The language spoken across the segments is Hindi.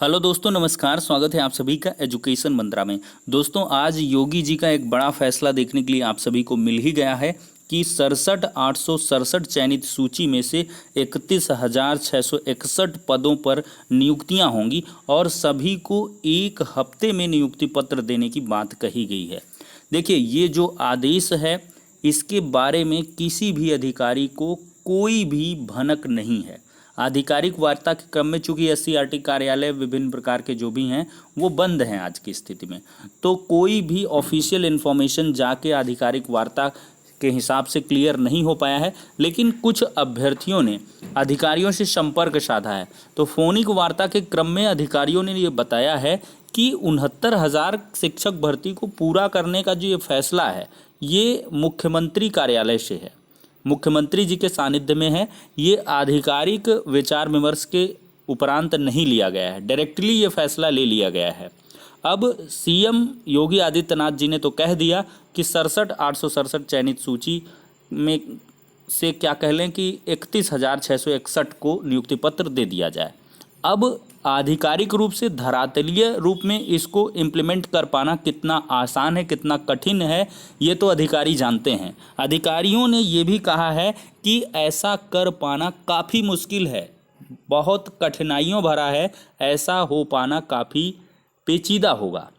हेलो दोस्तों, नमस्कार। स्वागत है आप सभी का एजुकेशन मंत्रा में। दोस्तों, आज योगी जी का एक बड़ा फैसला देखने के लिए आप सभी को मिल ही गया है कि 67,867 चयनित सूची में से 31,661 पदों पर नियुक्तियां होंगी और सभी को एक हफ्ते में नियुक्ति पत्र देने की बात कही गई है। देखिए, ये जो आदेश है इसके बारे में किसी भी अधिकारी को कोई भी भनक नहीं है। आधिकारिक वार्ता के क्रम में चूंकि एससीईआरटी कार्यालय विभिन्न प्रकार के जो भी हैं वो बंद हैं आज की स्थिति में, तो कोई भी ऑफिशियल इन्फॉर्मेशन जाके आधिकारिक वार्ता के हिसाब से क्लियर नहीं हो पाया है। लेकिन कुछ अभ्यर्थियों ने अधिकारियों से संपर्क साधा है, तो फोनिक वार्ता के क्रम में अधिकारियों ने ये बताया है कि 69,000 शिक्षक भर्ती को पूरा करने का जो ये फैसला है ये मुख्यमंत्री कार्यालय से है, मुख्यमंत्री जी के सानिध्य में है। ये आधिकारिक विचार विमर्श के उपरांत नहीं लिया गया है, डायरेक्टली ये फैसला ले लिया गया है। अब सीएम योगी आदित्यनाथ जी ने तो कह दिया कि 67,867 चयनित सूची में से क्या कह लें कि 31,661 को नियुक्ति पत्र दे दिया जाए। अब आधिकारिक रूप से धरातलीय रूप में इसको इम्प्लीमेंट कर पाना कितना आसान है, कितना कठिन है, ये तो अधिकारी जानते हैं। अधिकारियों ने ये भी कहा है कि ऐसा कर पाना काफ़ी मुश्किल है, बहुत कठिनाइयों भरा है, ऐसा हो पाना काफ़ी पेचीदा होगा।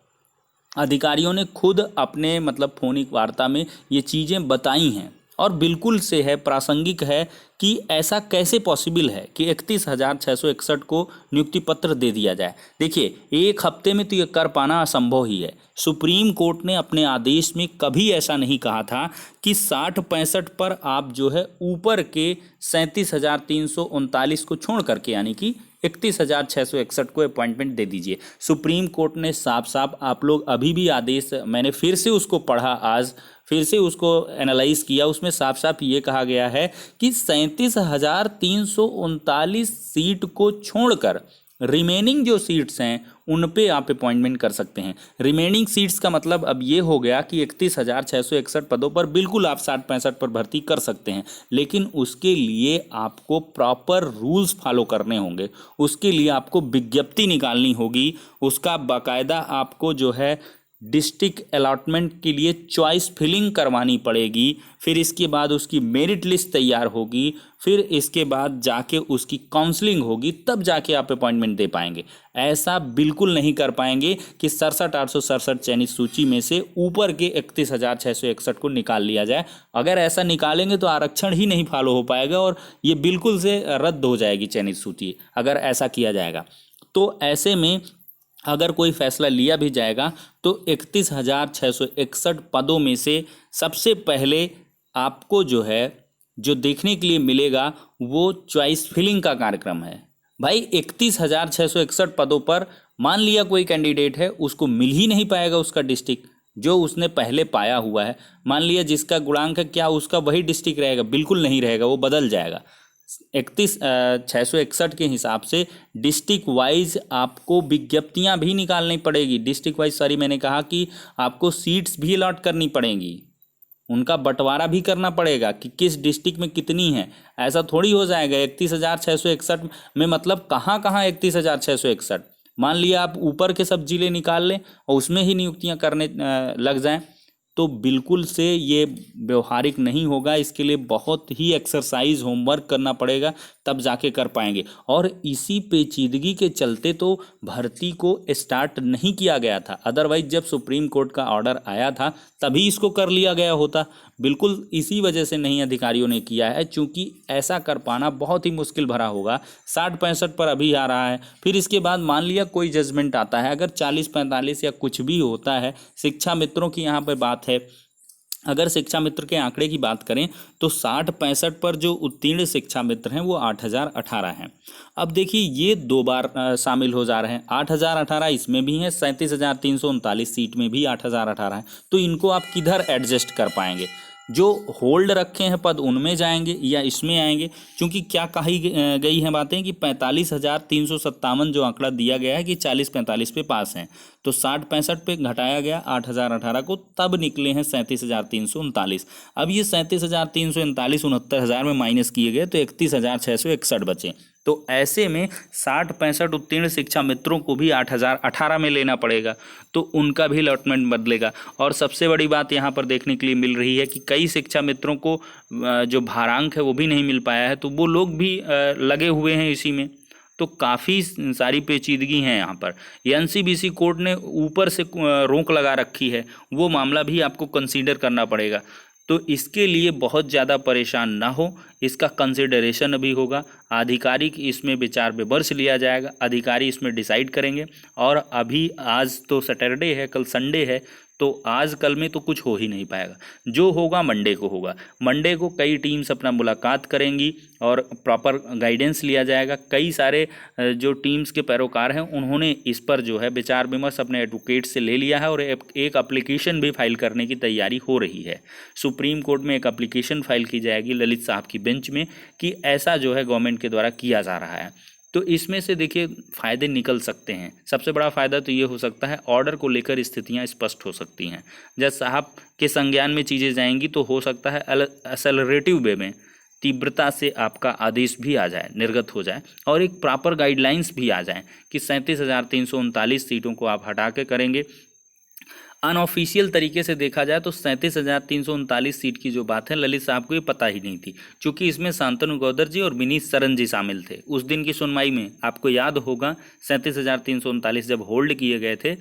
अधिकारियों ने खुद अपने फोनिक वार्ता में ये चीज़ें बताई हैं और बिल्कुल से है, प्रासंगिक है कि ऐसा कैसे पॉसिबल है कि 31,661 को नियुक्ति पत्र दे दिया जाए। देखिए, एक हफ्ते में तो ये कर पाना असंभव ही है। सुप्रीम कोर्ट ने अपने आदेश में कभी ऐसा नहीं कहा था कि 60-65 पर आप जो है ऊपर के 37,339 को छोड़ करके यानी कि 31,661 को अपॉइंटमेंट दे दीजिए। सुप्रीम कोर्ट ने साफ साफ, आप लोग अभी भी आदेश, मैंने फिर से उसको पढ़ा, आज फिर से उसको एनालाइज किया, उसमें साफ साफ ये कहा गया है कि 37,339 सीट को छोड़कर रिमेनिंग जो सीट्स हैं उन पे आप अपॉइंटमेंट कर सकते हैं। रिमेनिंग सीट्स का मतलब अब ये हो गया कि 31,661 पदों पर बिल्कुल आप 60-65 पर भर्ती कर सकते हैं, लेकिन उसके लिए आपको प्रॉपर रूल्स फॉलो करने होंगे। उसके लिए आपको विज्ञप्ति निकालनी होगी, उसका बाकायदा आपको जो है डिस्ट्रिक्ट अलॉटमेंट के लिए चॉइस फिलिंग करवानी पड़ेगी, फिर इसके बाद उसकी मेरिट लिस्ट तैयार होगी, फिर इसके बाद जाके उसकी काउंसलिंग होगी, तब जाके आप अपॉइंटमेंट दे पाएंगे। ऐसा बिल्कुल नहीं कर पाएंगे कि 67,867 चयनित सूची में से ऊपर के 31,661 को निकाल लिया जाए। अगर ऐसा निकालेंगे तो आरक्षण ही नहीं फॉलो हो पाएगा और ये बिल्कुल से रद्द हो जाएगी चयनित सूची, अगर ऐसा किया जाएगा। तो ऐसे में अगर कोई फैसला लिया भी जाएगा तो 31,661 पदों में से सबसे पहले आपको जो है जो देखने के लिए मिलेगा वो चॉइस फिलिंग का कार्यक्रम है। भाई, 31,661 पदों पर मान लिया कोई कैंडिडेट है, उसको मिल ही नहीं पाएगा उसका डिस्ट्रिक्ट जो उसने पहले पाया हुआ है। मान लिया जिसका गुणांक है, क्या उसका वही डिस्ट्रिक्ट रहेगा? बिल्कुल नहीं रहेगा, वो बदल जाएगा। 31,661 के हिसाब से डिस्ट्रिक्ट वाइज आपको विज्ञप्तियां भी निकालनी पड़ेगी। डिस्ट्रिक्ट वाइज, सॉरी, मैंने कहा कि आपको सीट्स भी अलॉट करनी पड़ेंगी, उनका बंटवारा भी करना पड़ेगा कि किस डिस्ट्रिक्ट में कितनी है। ऐसा थोड़ी हो जाएगा 31,661 में, मतलब कहाँ कहाँ 31,661। मान लिया आप ऊपर के सब जिले निकाल लें और उसमें ही नियुक्तियां करने लग जाएं, तो बिल्कुल से ये व्यवहारिक नहीं होगा। इसके लिए बहुत ही एक्सरसाइज, होमवर्क करना पड़ेगा, तब जाके कर पाएंगे। और इसी पेचीदगी के चलते तो भर्ती को स्टार्ट नहीं किया गया था। अदरवाइज जब सुप्रीम कोर्ट का ऑर्डर आया था तभी इसको कर लिया गया होता। बिल्कुल इसी वजह से नहीं अधिकारियों ने किया है, क्योंकि ऐसा कर पाना बहुत ही मुश्किल भरा होगा। 60-65 पर अभी आ रहा है, फिर इसके बाद मान लिया कोई जजमेंट आता है, अगर 40-45 या कुछ भी होता है। शिक्षा मित्रों की यहाँ पर बात है, अगर शिक्षा मित्र के आंकड़े की बात करें तो 60-65 पर जो उत्तीर्ण शिक्षा मित्र हैं वो 8,018 हैं। अब देखिए, ये दो बार शामिल हो जा रहे हैं। 8,018 इसमें भी हैं, 37,339 सीट में भी 8,018 है। तो इनको आप किधर एडजस्ट कर पाएंगे? जो होल्ड रखे हैं पद उनमें जाएंगे या इसमें आएंगे? क्योंकि क्या कही गई हैं बातें कि 45,357 जो आंकड़ा दिया गया है कि 40-45 पे पास हैं, तो 60-65 पे घटाया गया 8,018 को, तब निकले हैं 37,339। अब ये 37,339 69,000 में माइनस किए गए तो 31,661 बचे। तो ऐसे में 60-65 उत्तीर्ण शिक्षा मित्रों को भी 8018 में लेना पड़ेगा, तो उनका भी अलॉटमेंट बदलेगा। और सबसे बड़ी बात यहाँ पर देखने के लिए मिल रही है कि कई शिक्षा मित्रों को जो भारांक है वो भी नहीं मिल पाया है, तो वो लोग भी लगे हुए हैं इसी में। तो काफ़ी सारी पेचीदगी हैं यहाँ पर। एनसीबीसी कोर्ट ने ऊपर से रोक लगा रखी है, वो मामला भी आपको कंसीडर करना पड़ेगा। तो इसके लिए बहुत ज़्यादा परेशान ना हो, इसका कंसिडरेशन अभी होगा, आधिकारिक इसमें विचार विमर्श लिया जाएगा, अधिकारी इसमें डिसाइड करेंगे। और अभी आज तो सैटरडे है, कल संडे है, तो आज कल में तो कुछ हो ही नहीं पाएगा। जो होगा मंडे को होगा। मंडे को कई टीम्स अपना मुलाकात करेंगी और प्रॉपर गाइडेंस लिया जाएगा। कई सारे जो टीम्स के पैरोकार हैं उन्होंने इस पर जो है विचार विमर्श अपने एडवोकेट से ले लिया है और एक एप्लीकेशन भी फाइल करने की तैयारी हो रही है। सुप्रीम कोर्ट में एक एप्लीकेशन फाइल की जाएगी ललित साहब की बेंच में कि ऐसा जो है गवर्नमेंट के द्वारा किया जा रहा है। तो इसमें से देखिए फ़ायदे निकल सकते हैं। सबसे बड़ा फ़ायदा तो ये हो सकता है, ऑर्डर को लेकर स्थितियां स्पष्ट हो सकती हैं। जज साहब के संज्ञान में चीज़ें जाएंगी तो हो सकता है एक्सेलरेटिव वे में तीव्रता से आपका आदेश भी आ जाए, निर्गत हो जाए, और एक प्रॉपर गाइडलाइंस भी आ जाए कि 37,339 सीटों को आप हटा के करेंगे। अनऑफिशियल तरीके से देखा जाए तो 37,339 सीट की जो बात है ललित साहब को ये पता ही नहीं थी, क्योंकि इसमें शांतनु गौदर जी और विनीत सरन जी शामिल थे। उस दिन की सुनवाई में आपको याद होगा 37,339 जब होल्ड किए गए थे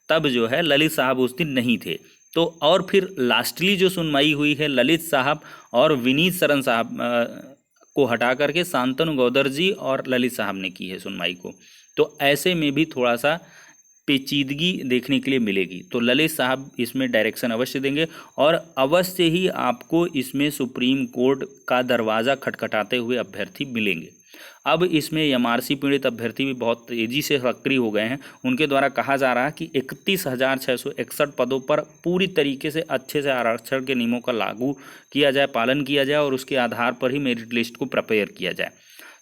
तब जो है ललित साहब उस दिन नहीं थे। तो और फिर लास्टली जो सुनवाई हुई है ललित साहब और विनीत सरन साहब को हटा करके शांतनु गौदर जी और ललित साहब ने की है सुनवाई को। तो ऐसे में भी थोड़ा सा पेचीदगी देखने के लिए मिलेगी। तो ललित साहब इसमें डायरेक्शन अवश्य देंगे और अवश्य ही आपको इसमें सुप्रीम कोर्ट का दरवाज़ा खटखटाते हुए अभ्यर्थी मिलेंगे। अब इसमें एमआरसी पीड़ित अभ्यर्थी भी बहुत तेज़ी से सक्रिय हो गए हैं। उनके द्वारा कहा जा रहा है कि 31,661 पदों पर पूरी तरीके से अच्छे से आरक्षण के नियमों का लागू किया जाए, पालन किया जाए और उसके आधार पर ही मेरिट लिस्ट को प्रिपेयर किया जाए।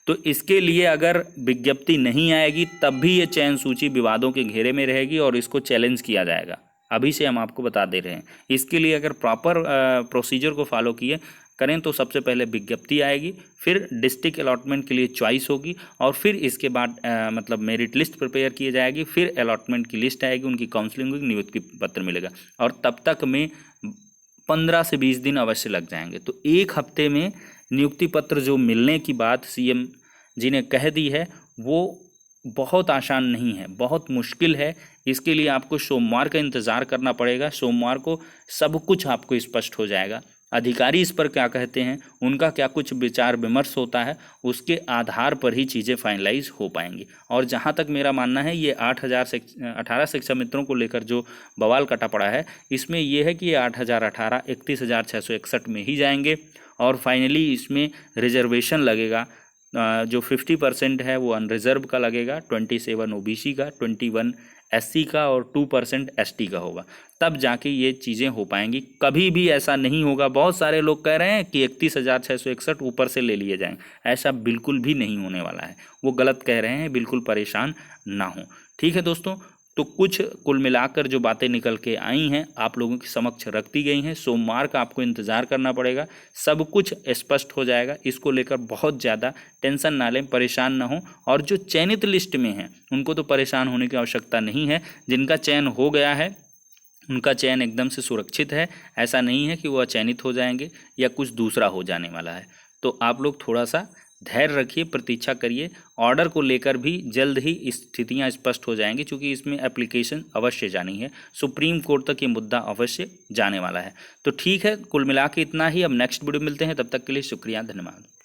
तो इसके लिए अगर विज्ञप्ति नहीं आएगी तब भी ये चयन सूची विवादों के घेरे में रहेगी और इसको चैलेंज किया जाएगा। अभी से हम आपको बता दे रहे हैं। इसके लिए अगर प्रॉपर प्रोसीजर को फॉलो किए करें तो सबसे पहले विज्ञप्ति आएगी, फिर डिस्ट्रिक्ट अलॉटमेंट के लिए चॉइस होगी और फिर इसके बाद मतलब मेरिट लिस्ट प्रिपेयर की जाएगी, फिर अलॉटमेंट की लिस्ट आएगी, उनकी काउंसलिंग होगी, नियुक्ति पत्र मिलेगा और तब तक में 15 से 20 दिन अवश्य लग जाएंगे। तो एक हफ्ते में नियुक्ति पत्र जो मिलने की बात सीएम जी ने कह दी है वो बहुत आसान नहीं है, बहुत मुश्किल है। इसके लिए आपको सोमवार का इंतज़ार करना पड़ेगा। सोमवार को सब कुछ आपको स्पष्ट हो जाएगा। अधिकारी इस पर क्या कहते हैं, उनका क्या कुछ विचार विमर्श होता है, उसके आधार पर ही चीज़ें फाइनलाइज हो पाएंगी। और जहाँ तक मेरा मानना है ये 18 शिक्षा मित्रों को लेकर जो बवाल कटा पड़ा है इसमें यह है कि ये 8,018 31,661 में ही जाएंगे और फाइनली इसमें रिजर्वेशन लगेगा। जो 50% है वो अनरिजर्व का लगेगा, 27 ओबीसी का, 21 एससी का और 2% एसटी का होगा, तब जाके ये चीज़ें हो पाएंगी। कभी भी ऐसा नहीं होगा। बहुत सारे लोग कह रहे हैं कि 31,661 ऊपर से ले लिए जाएं, ऐसा बिल्कुल भी नहीं होने वाला है। वो गलत कह रहे हैं, बिल्कुल परेशान ना हो। ठीक है दोस्तों, तो कुछ कुल मिलाकर जो बातें निकल के आई हैं आप लोगों के समक्ष रख दी गई हैं। सोमवार का आपको इंतज़ार करना पड़ेगा, सब कुछ स्पष्ट हो जाएगा। इसको लेकर बहुत ज़्यादा टेंशन ना लें, परेशान ना हो। और जो चयनित लिस्ट में हैं उनको तो परेशान होने की आवश्यकता नहीं है। जिनका चयन हो गया है उनका चयन एकदम से सुरक्षित है। ऐसा नहीं है कि वो अचयनित हो जाएंगे या कुछ दूसरा हो जाने वाला है। तो आप लोग थोड़ा सा धैर्य रखिए, प्रतीक्षा करिए। ऑर्डर को लेकर भी जल्द ही स्थितियां स्पष्ट हो जाएंगी, क्योंकि इसमें एप्लीकेशन अवश्य जानी है, सुप्रीम कोर्ट तक ये मुद्दा अवश्य जाने वाला है। तो ठीक है, कुल मिला के इतना ही। अब नेक्स्ट वीडियो मिलते हैं, तब तक के लिए शुक्रिया, धन्यवाद।